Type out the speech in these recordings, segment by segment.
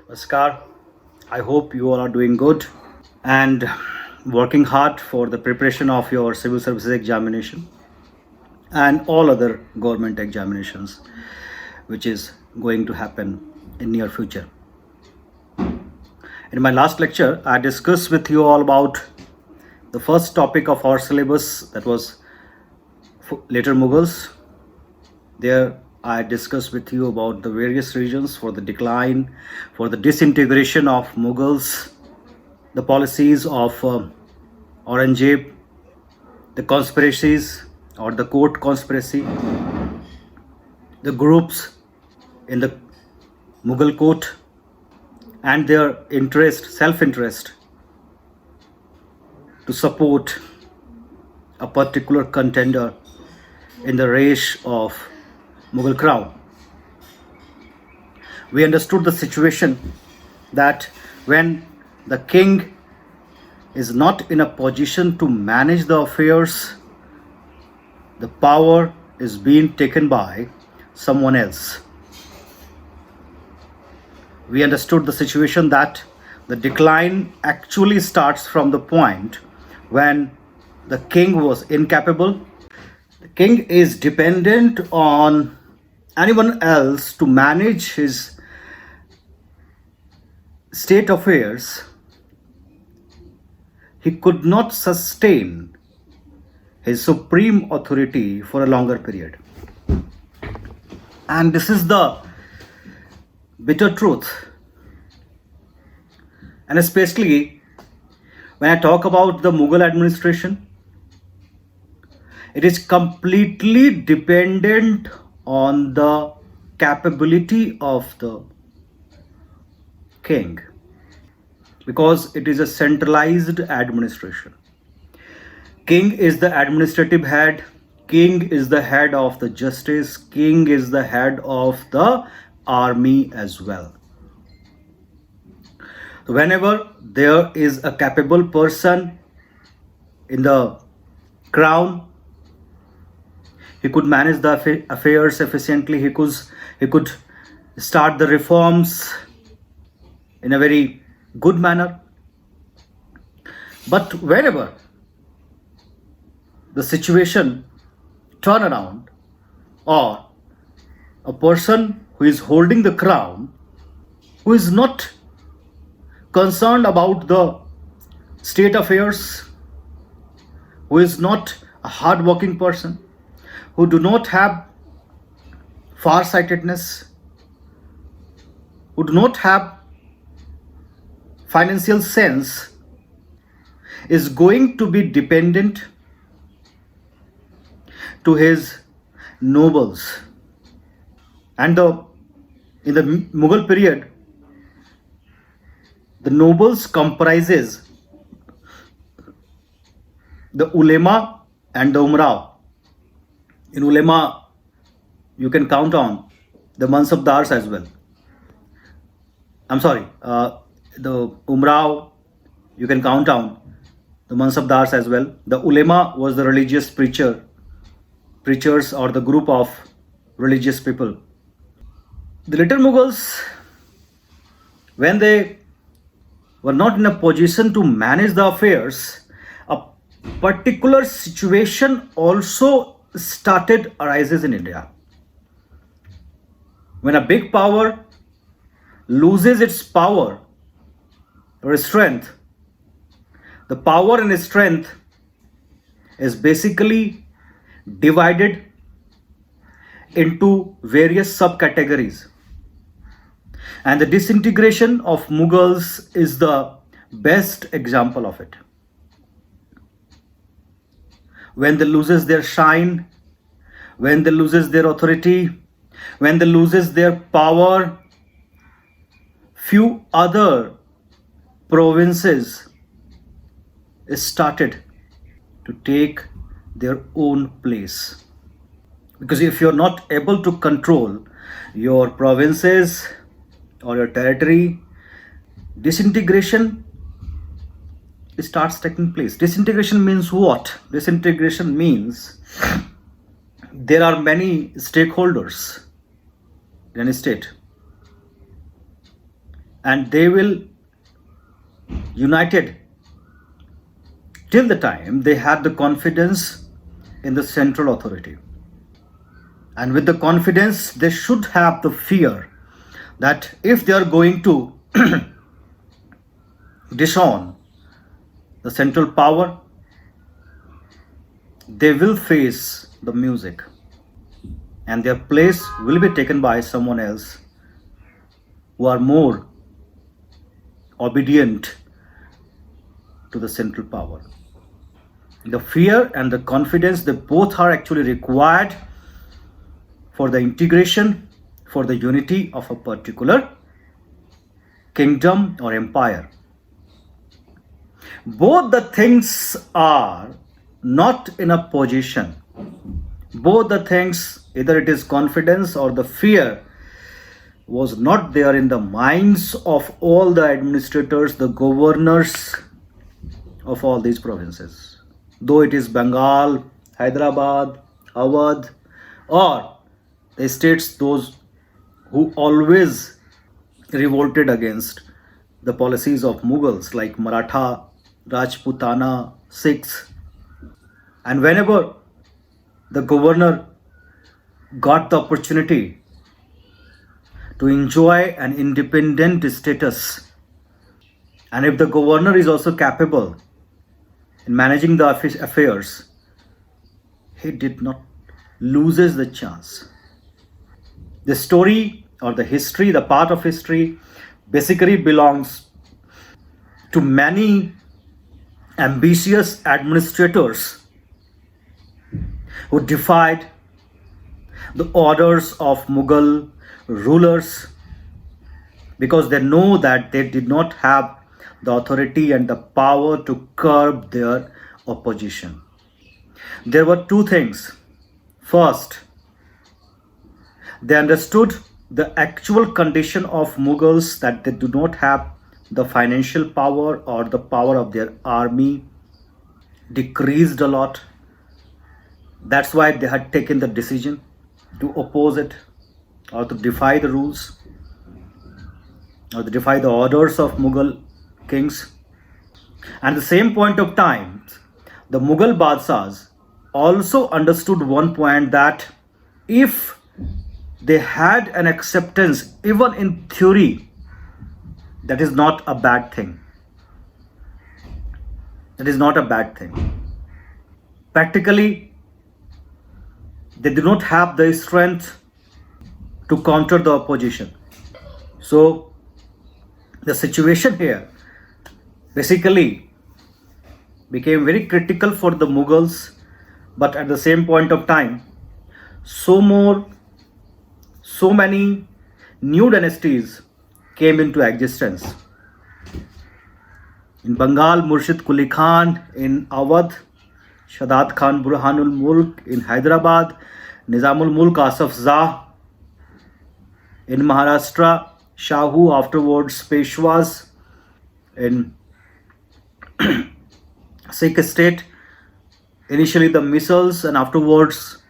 Namaskar. I hope you all are doing good and working hard for the preparation of your civil services examination and all other government examinations which is going to happen in near future. In my last lecture, I discussed with you all about the first topic of our syllabus, that was later Mughals. There I discussed with you about the various reasons for the decline, for the disintegration of Mughals, the policies of Aurangzeb, the conspiracies or the court conspiracy, the groups in the Mughal court and their interest, self-interest to support a particular contender in the race of Mughal crown. We understood the situation that when the king is not in a position to manage the affairs, the power is being taken by someone else. We understood the situation that the decline actually starts from the point when the king was incapable. The king is dependent on anyone else to manage his state affairs. He could not sustain his supreme authority for a longer period. And this is the bitter truth. And especially when I talk about the Mughal administration, it is completely dependent on the capability of the king, because it is a centralized administration. King is the administrative head, king is the head of the justice, king is the head of the army as well. Whenever there is a capable person in the crown, he could manage the affairs efficiently. He could start the reforms in a very good manner. But whenever the situation turn around, or a person who is holding the crown, who is not concerned about the state affairs, who is not a hard-working person, who do not have far-sightedness, who do not have financial sense, is going to be dependent to his nobles. And in the Mughal period, the nobles comprises the ulema and the umrao. In ulema, you can count on the mansabdars as well. The umrao, you can count on the mansabdars as well. The ulema was the religious preachers or the group of religious people. The later Mughals, when they were not in a position to manage the affairs, a particular situation also arises in India. When a big power loses its power or strength, the power and strength is basically divided into various subcategories. And the disintegration of Mughals is the best example of it. When they loses their shine, when they loses their authority, when they loses their power, few other provinces started to take their own place. Because if you're not able to control your provinces or your territory, disintegration starts taking place. Disintegration means what? Disintegration means there are many stakeholders in a state, and they will united till the time they had the confidence in the central authority. And with the confidence, they should have the fear that if they are going to disown the central power, they will face the music and their place will be taken by someone else who are more obedient to the central power. The fear and the confidence, they both are actually required for the integration, for the unity of a particular kingdom or empire. Both the things are not in a position. Both the things, either it is confidence or the fear, was not there in the minds of all the administrators, the governors of all these provinces. Though it is Bengal, Hyderabad, Awadh, or the states, those who always revolted against the policies of Mughals like Maratha, Rajputana, Sikhs. And whenever the governor got the opportunity to enjoy an independent status, and if the governor is also capable in managing the affairs, he did not loses the chance. The story or the history, the part of history, basically belongs to many ambitious administrators who defied the orders of Mughal rulers because they know that they did not have the authority and the power to curb their opposition. There were two things. First, they understood the actual condition of Mughals, that they do not have the financial power or the power of their army decreased a lot. That's why they had taken the decision to oppose it or to defy the rules or to defy the orders of Mughal kings. And at the same point of time, the Mughal Badshahs also understood one point, that if they had an acceptance, even in theory, that is not a bad thing. That is not a bad thing. Practically, they do not have the strength to counter the opposition. So, the situation here basically became very critical for the Mughals, but at the same point of time, so many new dynasties came into existence. In Bengal, Murshid Quli Khan; in Awadh, Shaddad Khan Burhanul Mulk; in Hyderabad, Nizamul Mulk Asaf Zah; in Maharashtra, Shahu, afterwards Peshwas; in Sikh state, initially the Misls and afterwards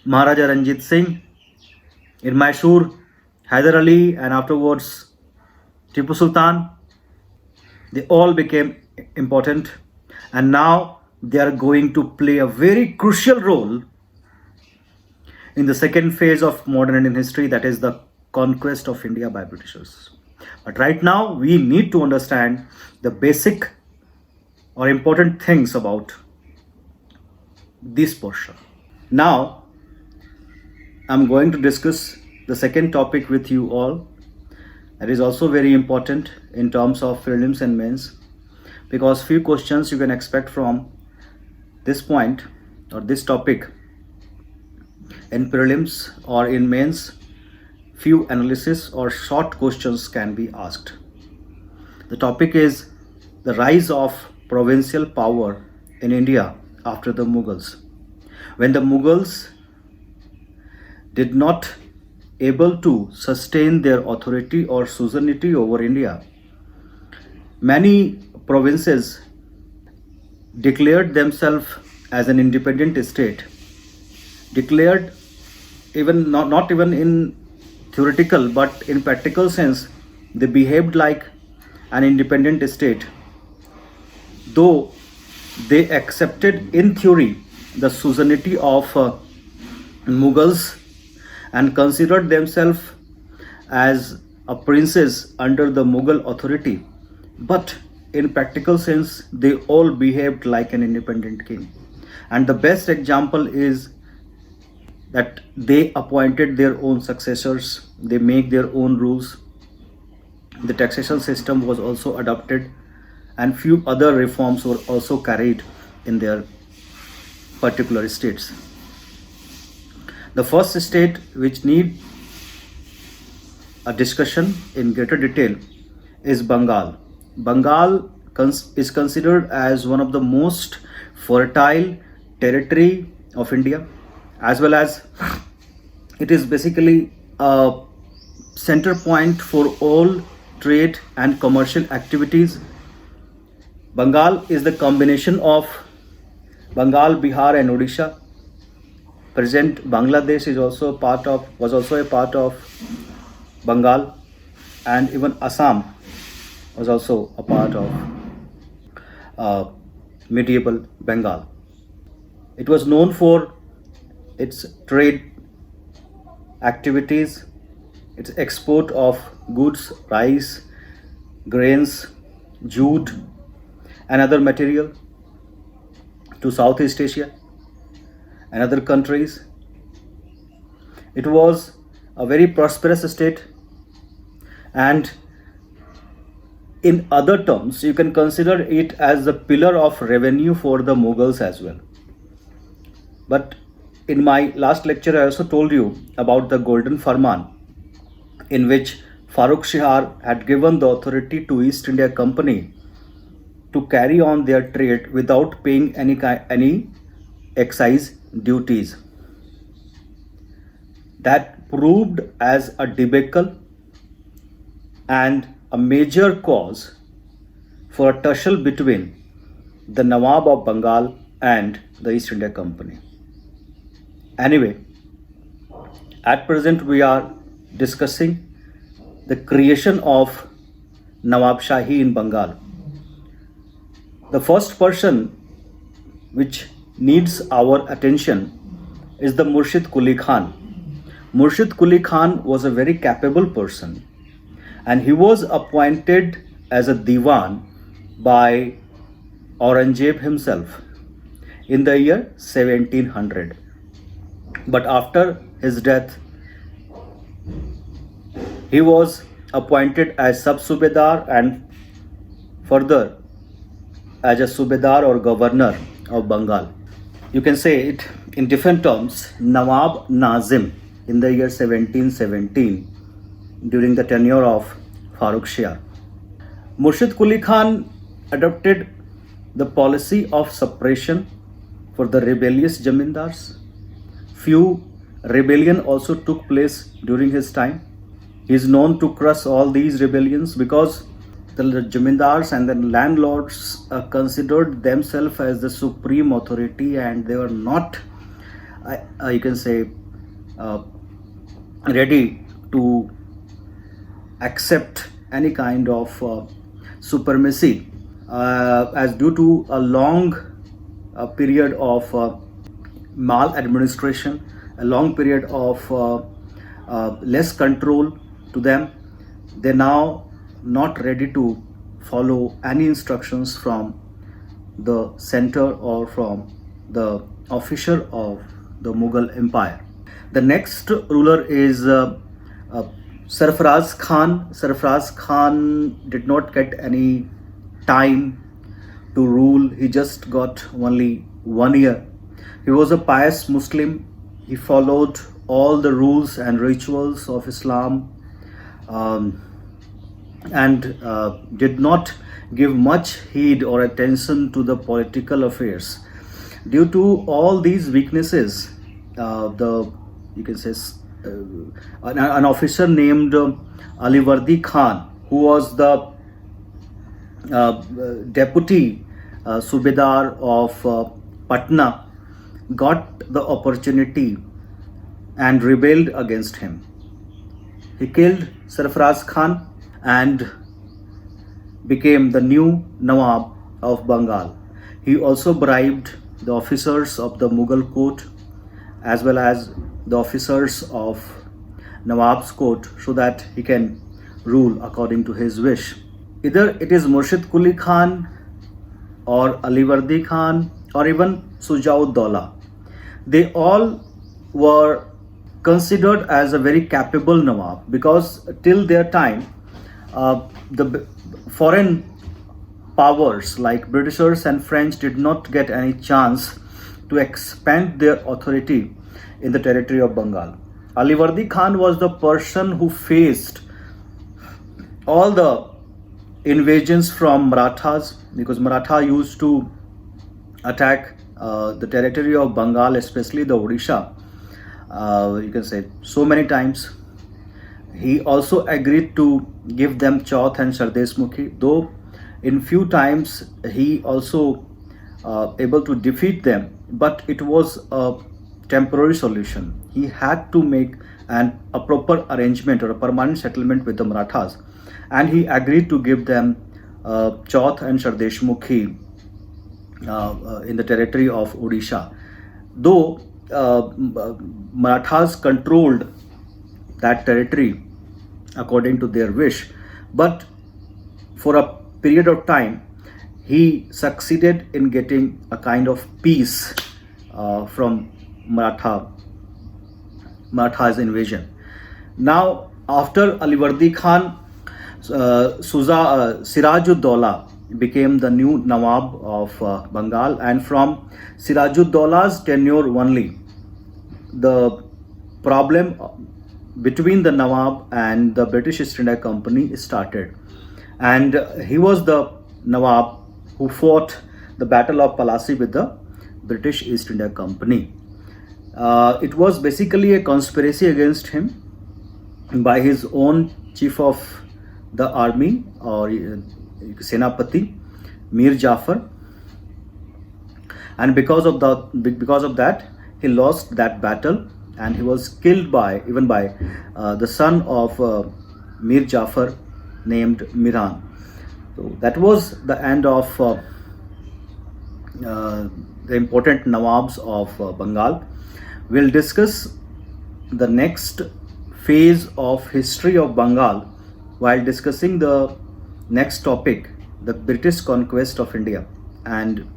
Maharaja Ranjit Singh; in Mysore, Hyder Ali and afterwards Tipu Sultan. They all became important, and now they are going to play a very crucial role in the second phase of modern Indian history, that is the conquest of India by Britishers. But right now we need to understand the basic or important things about this portion. Now I'm going to discuss the second topic with you all. That is also very important in terms of prelims and mains, because few questions you can expect from this point or this topic in prelims or in mains. Few analysis or short questions can be asked. The topic is the rise of provincial power in India after the Mughals. When the Mughals did not able to sustain their authority or suzerainty over India, many provinces declared themselves as an independent state, declared even not even in theoretical but in practical sense, They behaved like an independent state, though they accepted in theory the suzerainty of Mughals and considered themselves as a princes under the Mughal authority. But in practical sense, they all behaved like an independent king. And the best example is that they appointed their own successors, they make their own rules. The taxation system was also adopted, and few other reforms were also carried in their particular states. The first state which need a discussion in greater detail is Bengal. Bengal is considered as one of the most fertile territory of India, as well as it is basically a center point for all trade and commercial activities. Bengal is the combination of Bengal, Bihar, and Odisha. Present Bangladesh is also was also a part of Bengal, and even Assam was also a part of medieval Bengal. It was known for its trade activities, its export of goods, rice, grains, jute, and other material to Southeast Asia and other countries. It was a very prosperous state, and in other terms, you can consider it as the pillar of revenue for the Mughals as well. But in my last lecture, I also told you about the Golden Farman, in which Farrukh Shah had given the authority to East India Company to carry on their trade without paying any excise duties. That proved as a debacle and a major cause for a tussle between the Nawab of Bengal and the East India Company. Anyway, at present we are discussing the creation of Nawab Shahi in Bengal. The first person which needs our attention is the Murshid Quli Khan. Murshid Quli Khan was a very capable person, and he was appointed as a Diwan by Aurangzeb himself in the year 1700. But after his death, he was appointed as Sub-Subedar and further as a Subedar or governor of Bengal. You can say it in different terms, Nawab Nazim in the year 1717 during the tenure of Farrukh Shah. Murshid Quli Khan adopted the policy of suppression for the rebellious Jamindars. Few rebellion also took place during his time. He is known to crush all these rebellions because the Jamindars and the landlords considered themselves as the supreme authority, and they were not, you can say, ready to accept any kind of supremacy, as due to a long period of maladministration, a long period of less control to them. They now not ready to follow any instructions from the center or from the official of the Mughal Empire. The next ruler is Sarfaraz Khan. Sarfaraz Khan did not get any time to rule. He just got only 1 year. He was a pious Muslim. He followed all the rules and rituals of Islam, and did not give much heed or attention to the political affairs. Due to all these weaknesses, you can say an officer named Alivardi Khan, who was the deputy Subedar of Patna, got the opportunity and rebelled against him. He killed Sarfaraz Khan and became the new Nawab of Bengal. He also bribed the officers of the Mughal court as well as the officers of Nawab's court so that he can rule according to his wish. Either it is Murshid Quli Khan or Alivardi Khan or even Sujaud-Dawla. They all were considered as a very capable Nawab because till their time, the foreign powers like Britishers and French did not get any chance to expand their authority in the territory of Bengal. Alivardi Khan was the person who faced all the invasions from Marathas because Maratha used to attack the territory of Bengal, especially the Odisha. You can say so many times. He also agreed to give them Chauth and Sardeshmukhi, though in few times he also able to defeat them, but it was a temporary solution. He had to make a proper arrangement or a permanent settlement with the Marathas, and he agreed to give them Chauth and Sardeshmukhi in the territory of Odisha. Though Marathas controlled that territory according to their wish, but for a period of time he succeeded in getting a kind of peace from Maratha's invasion. Now after Alivardi Khan, Sirajud-Dawla became the new Nawab of Bengal, and from Sirajud-Dawla's tenure only, the problem between the Nawab and the British East India Company started. And he was the Nawab who fought the Battle of Plassey with the British East India Company. It was basically a conspiracy against him by his own chief of the army or Senapati, Mir Jafar, and because of that he lost that battle and he was killed by the son of Mir Jafar named Miran. So that was the end of the important Nawabs of Bengal. We'll discuss the next phase of history of Bengal while discussing the next topic, the British conquest of India and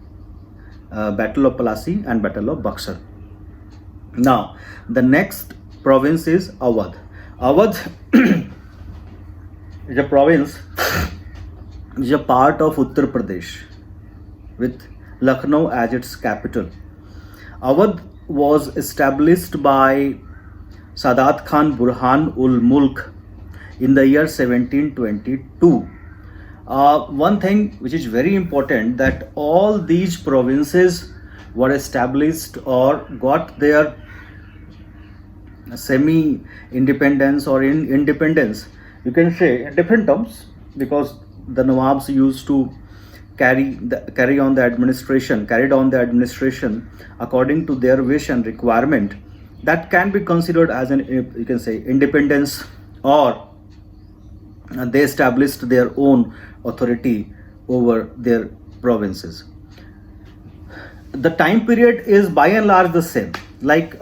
Battle of Plassey and Battle of Buxar. Now, the next province is Awadh. Awadh is a province, is a part of Uttar Pradesh with Lucknow as its capital. Awadh was established by Sadat Khan Burhan ul Mulk in the year 1722. One thing which is very important, that all these provinces were established or got their semi-independence or independence, you can say, in different terms, because the Nawabs used to carried on the administration according to their wish and requirement. That can be considered as an, you can say, independence, or they established their own authority over their provinces. The time period is by and large the same. Like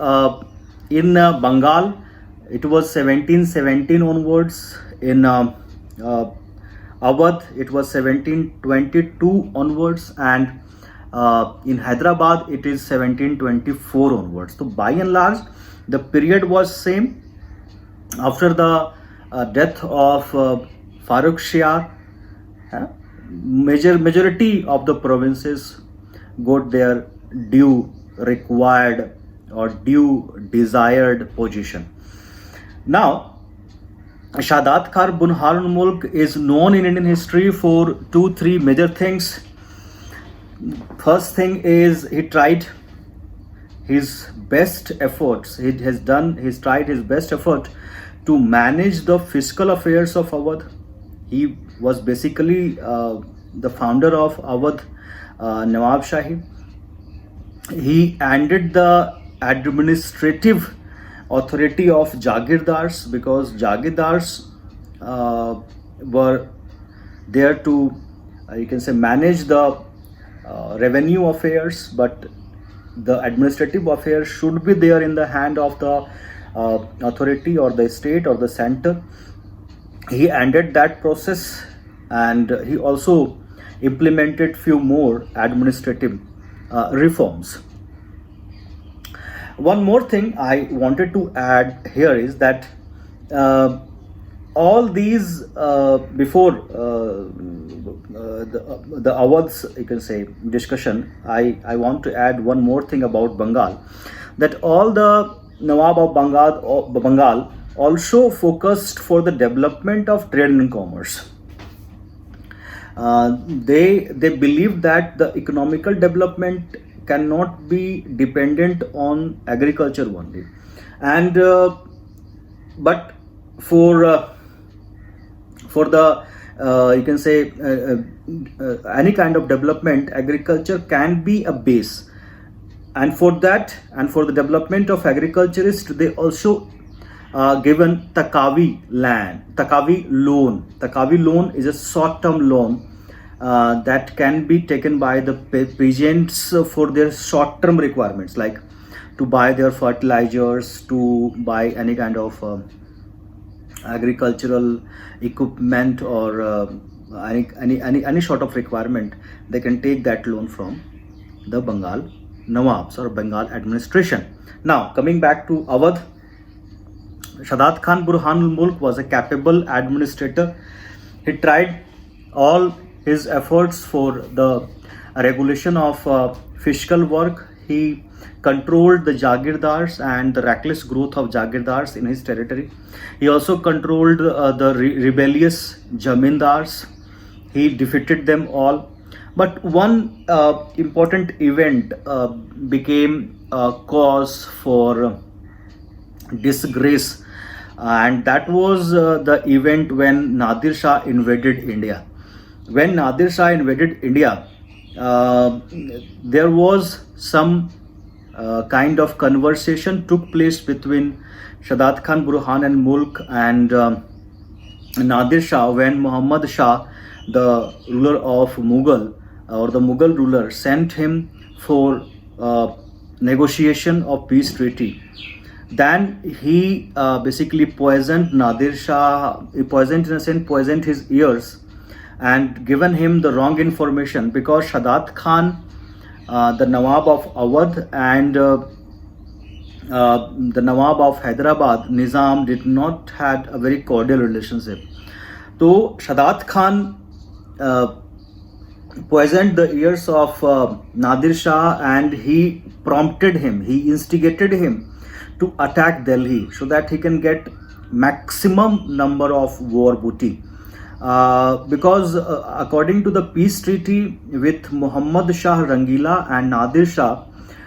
in Bengal, it was 1717 onwards. In Awadh, it was 1722 onwards, and in Hyderabad, it is 1724 onwards. So by and large, the period was same. After the death of Farrukh Shiar, majority of the provinces got their due required or due desired position. Now, Sadat Khan Burhan ul Mulk is known in Indian history for 2-3 major things. First thing is, he tried his best efforts. He's tried his best effort to manage the fiscal affairs of Awadh. He was basically the founder of Awadh Nawab Shahi. He ended the administrative authority of Jagirdars, because Jagirdars were there to, you can say, manage the revenue affairs, but the administrative affairs should be there in the hand of the authority or the state or the center. He ended that process, and he also implemented few more administrative reforms. One more thing I wanted to add here is that all these before the Awadh's, you can say, discussion, I want to add one more thing about Bengal, that all the Nawab of Bengal also focused for the development of trade and commerce. They believe that the economical development cannot be dependent on agriculture only, and but for the you can say any kind of development, agriculture can be a base, and for that and for the development of agriculturists, they also given Takavi loan. Takavi loan is a short-term loan that can be taken by the peasants for their short-term requirements, like to buy their fertilizers, to buy any kind of agricultural equipment, or any sort of requirement. They can take that loan from the Bengal Nawabs or Bengal administration. Now, coming back to Awadh, Shadat Khan Burhanul Mulk was a capable administrator. He tried all his efforts for the regulation of fiscal work. He controlled the Jagirdars and the reckless growth of Jagirdars in his territory. He also controlled the rebellious Jamindars. He defeated them all. But one important event became a cause for disgrace, and that was the event when Nadir Shah invaded India. When Nadir Shah invaded India, there was some kind of conversation took place between Shadat Khan Burhan Mulk and Nadir Shah, when Muhammad Shah, the ruler of Mughal, or the Mughal ruler, sent him for negotiation of peace treaty. Then he basically poisoned Nadir Shah. He poisoned his ears and given him the wrong information, because Shadat Khan, the Nawab of Awadh, and the Nawab of Hyderabad, Nizam, did not had a very cordial relationship. So Shadat Khan poisoned the ears of Nadir Shah, and he instigated him to attack Delhi so that he can get maximum number of war booty. Because according to the peace treaty with Muhammad Shah Rangila and Nadir Shah,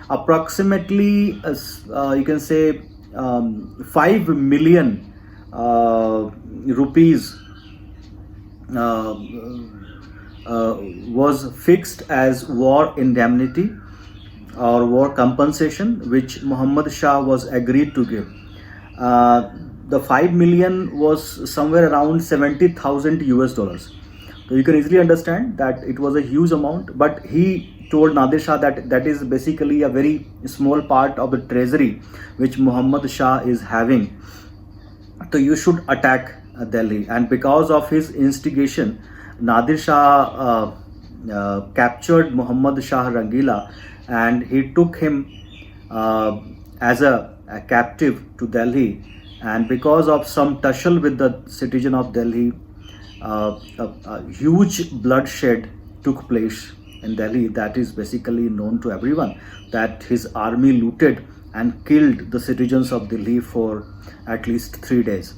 approximately you can say 5 million rupees was fixed as war indemnity or war compensation, which Muhammad Shah was agreed to give. The 5 million was somewhere around 70,000 US dollars. So you can easily understand that it was a huge amount, but he told Nadir Shah that that is basically a very small part of the treasury which Muhammad Shah is having. So you should attack Delhi. And because of his instigation, Nadir Shah captured Muhammad Shah Rangila, and he took him as a captive to Delhi. And because of some tussle with the citizen of Delhi, a huge bloodshed took place in Delhi. That is basically known to everyone, that his army looted and killed the citizens of Delhi for at least 3 days.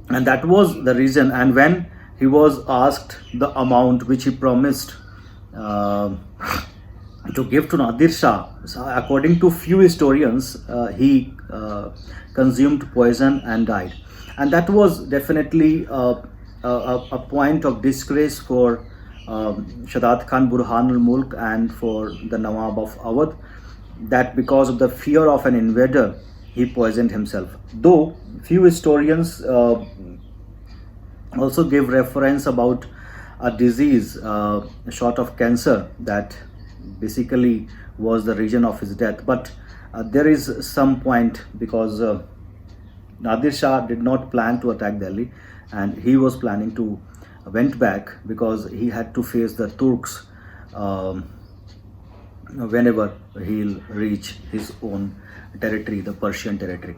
And that was the reason. And when he was asked the amount which he promised to give to Nadir Shah, according to few historians, he consumed poison and died. And that was definitely a point of disgrace for Shadat Khan Burhanul Mulk and for the Nawab of Awadh, that because of the fear of an invader, he poisoned himself. Though few historians also give reference about a disease, short of cancer, that basically was the reason of his death. But there is some point, because Nadir Shah did not plan to attack Delhi, and he was planning to went back because he had to face the Turks um, whenever he'll reach his own territory, the Persian territory.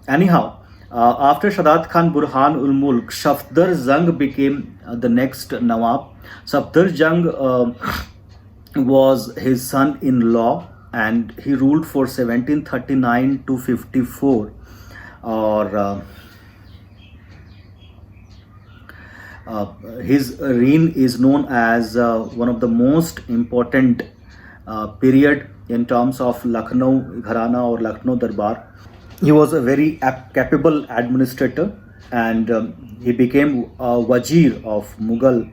Anyhow, after Shadat Khan Burhan ul Mulk, Safdar Jung became the next Nawab. Safdar Jung was his son in law, and he ruled for 1739 to 54, or uh, his reign is known as one of the most important period in terms of Lucknow Gharana or Lucknow Darbar. He was a very capable administrator, and he became a wazir of Mughal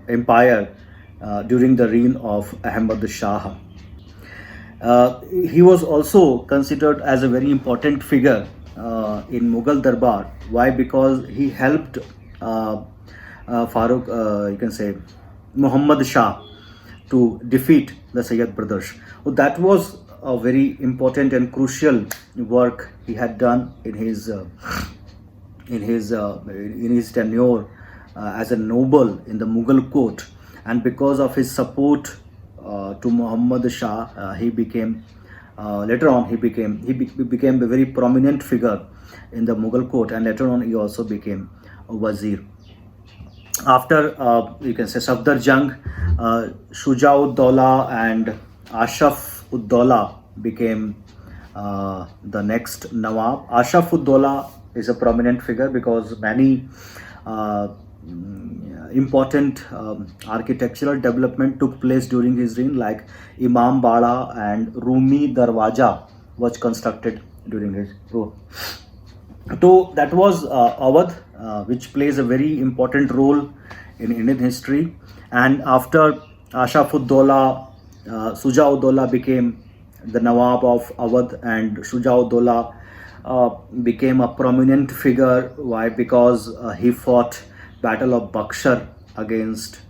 empire during the reign of Ahmad Shah. He was also considered as a very important figure in Mughal Darbar. Why? Because he helped Farooq, you can say, Muhammad Shah to defeat the Sayyid brothers. So that was a very important and crucial work he had done in his tenure as a noble in the Mughal court, and because of his support to Muhammad Shah, he became later on became a very prominent figure in the Mughal court, and later on he also became a wazir. After you can say Safdar Jung, Shuja-ud-Dawla and Ashraf-ud-Dawla became the next Nawab. Ashraf-ud-Dawla is a prominent figure because many important architectural development took place during his reign, like Imam Bada and Rumi Darwaja was constructed during his rule. So that was Awadh, which plays a very important role in Indian history. And after Ashraf-ud-Dawla, Shuja-ud-Dawla became the Nawab of Awadh, and Shuja-ud-Dawla became a prominent figure. Why? Because he fought Battle of Buxar against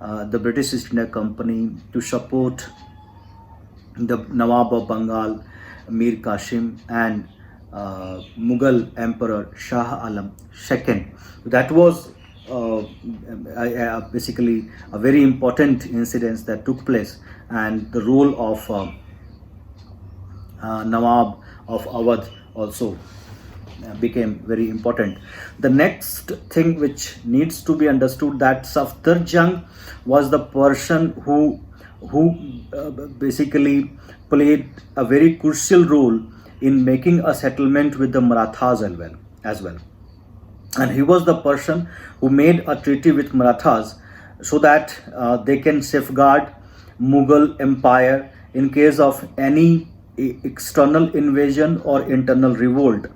the British East India Company to support the Nawab of Bengal, Mir Qasim, and Mughal Emperor Shah Alam II. That was basically a very important incident that took place, and the role of Nawab of Awadh also became very important. The next thing which needs to be understood, that Safdar Jung was the person who basically played a very crucial role in making a settlement with the Marathas as well. And he was the person who made a treaty with Marathas so that they can safeguard Mughal empire in case of any external invasion or internal revolt.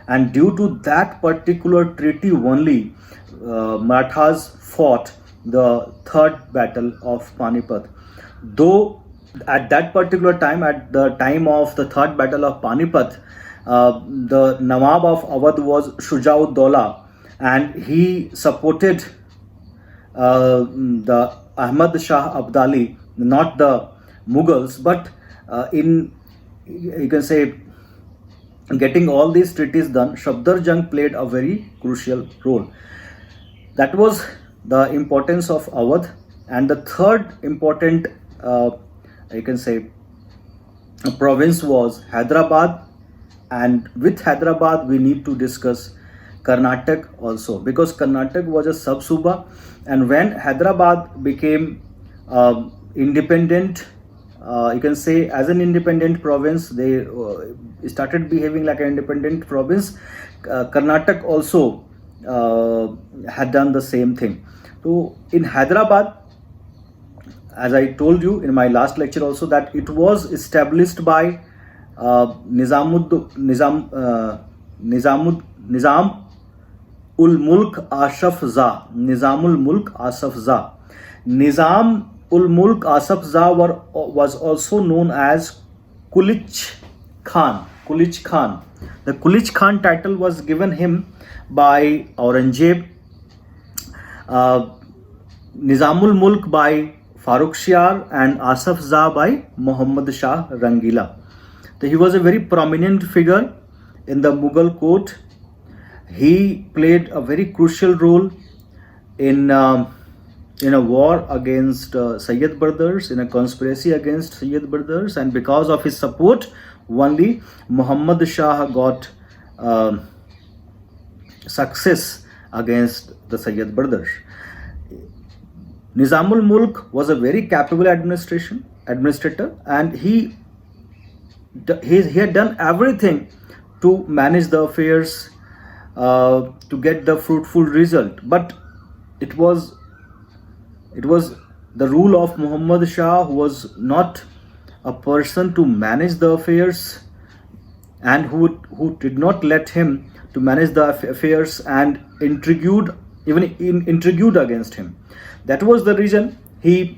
And due to that particular treaty only, Marathas fought the third battle of Panipat. Though at that particular time, at the time of the third battle of Panipat, the Nawab of Awadh was Shuja-ud-Dawla, and he supported the Ahmad Shah Abdali, not the Mughals, but in, you can say, getting all these treaties done, Safdar Jung played a very crucial role. That was the importance of Awadh. And the third important, you can say, province was Hyderabad. And with Hyderabad, we need to discuss Karnataka also, because Karnataka was a sub-suba, and when Hyderabad became independent, you can say as an independent province, they started behaving like an independent province. Karnataka also had done the same thing. So in Hyderabad, as I told you in my last lecture also, that it was established by Nizam ul Mulk Asaf Za. Nizamul Mulk Asaf Za. Nizam ul Mulk Asaf Za was also known as Kulich Khan. Kulich Khan. The Kulich Khan title was given him by Aurangzeb uh, Nizamul Mulk by Farooq Shiar and Asaf Zah by Muhammad Shah Rangila. So he was a very prominent figure in the Mughal court. He played a very crucial role in a war against Sayyid brothers, in a conspiracy against Sayyid brothers, and because of his support, only Muhammad Shah got success against the Sayyid brothers. Nizamul Mulk was a very capable administrator, and he had done everything to manage the affairs, to get the fruitful result. But it was the rule of Muhammad Shah, who was not a person to manage the affairs, and who did not let him to manage the affairs, and intrigued against him. That was the reason he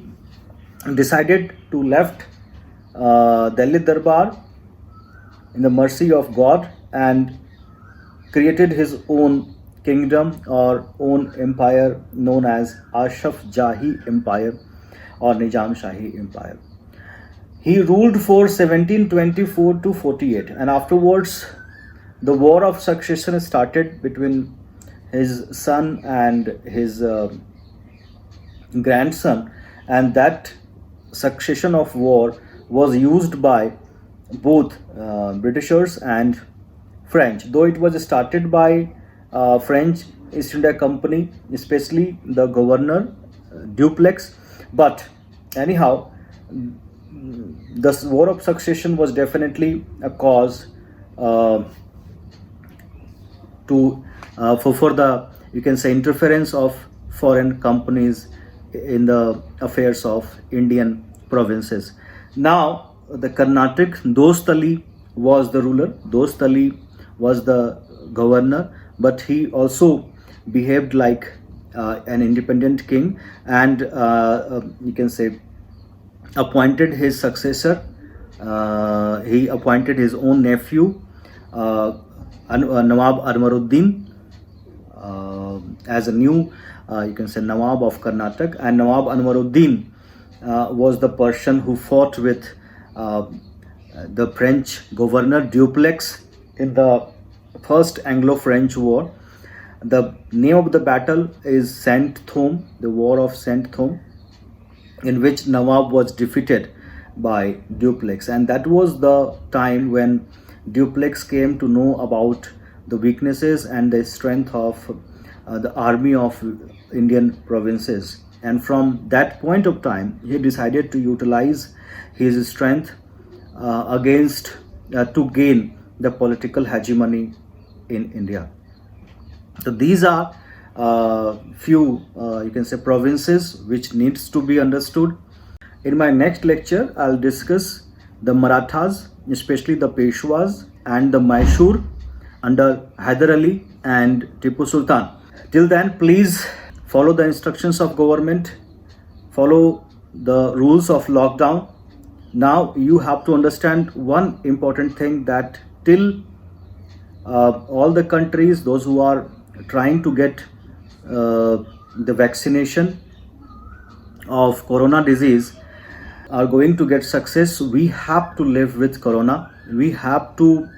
decided to left Delhi Darbar in the mercy of God and created his own kingdom or own empire known as Ashraf Jahi Empire or Nizam Shahi Empire. He ruled for 1724 to 48, and afterwards the war of succession started between his son and his grandson, and that succession of war was used by both Britishers and French, though it was started by French East India Company, especially the governor Dupleix. But anyhow, the war of succession was definitely a cause for the, you can say, interference of foreign companies in the affairs of Indian provinces. Now the Carnatic, Dost Ali was the ruler, Dost Ali was the governor, but he also behaved like an independent king, and you can say appointed his successor. He appointed his own nephew, Nawab Anwaruddin, as a new, you can say, Nawab of Karnataka. And Nawab Anwaruddin was the person who fought with the French governor Dupleix in the first Anglo-French war. The name of the battle is Saint Thome, the War of Saint Thome, in which Nawab was defeated by Dupleix, and that was the time when Dupleix came to know about the weaknesses and the strength of the army of Indian provinces, and from that point of time he decided to utilize his strength against to gain the political hegemony in India. So these are few you can say provinces which needs to be understood. In my next lecture I'll discuss the Marathas, especially the Peshwas and the Mysore under Hyder Ali and Tipu Sultan. Till then, please follow the instructions of government, follow the rules of lockdown. Now you have to understand one important thing, that till all the countries, those who are trying to get the vaccination of corona disease are going to get success, we have to live with corona. We have to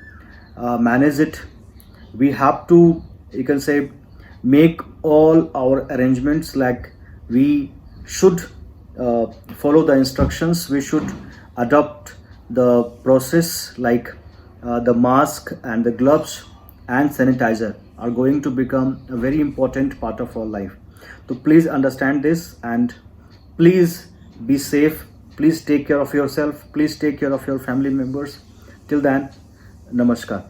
manage it. We have to, you can say, make all our arrangements, like we should follow the instructions, we should adopt the process, like the mask and the gloves and sanitizer are going to become a very important part of our life. So please understand this, and please be safe. Please take care of yourself. Please take care of your family members. Till then, namaskar.